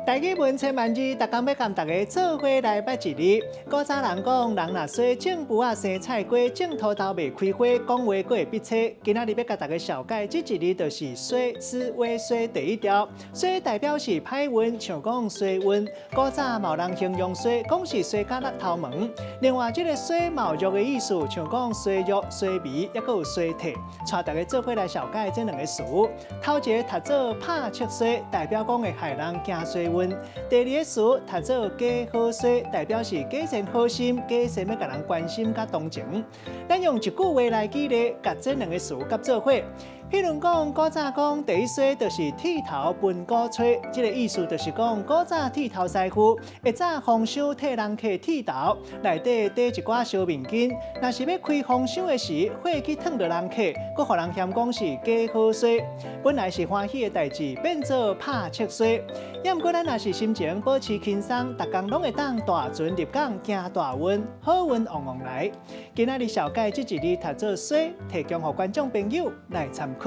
大家问千万字，逐工要甲大家做伙来拜一日。古早人讲，人若衰，种卜啊生菜瓜，种土豆未开花，讲话佫会闭嘴。今仔日要甲大家小解，这一日就是衰，是话衰第一条。衰代表是歹运，像讲衰运。古早嘛有人形容衰，讲是衰甲落头门。另外，这个衰嘛有弱的意思，像讲衰弱、衰微，也佫有衰退。带大家做伙来小解这两个词。头一个读做拍七衰，代表讲会害人行衰运。第二个词读做假好衰，代表是假善好心，假善要甲人关心甲同情。咱用一句话来举例，甲这两个词夹做伙。譬如讲，古早讲第一衰就是剃头分鼓吹，这个意思就是讲古早剃头师傅会早封箱替人客剃头，内底缀一寡烧面筋。若是要开封箱的时，火去烫到人客，佮互人嫌讲是假好衰。本来是欢喜的代志，变做拍七衰。也毋过咱若是心情保持轻松，逐工拢会当大船入港，行大运，好运旺旺来。今仔日小解这一日读做衰，提供予观众朋友来参考。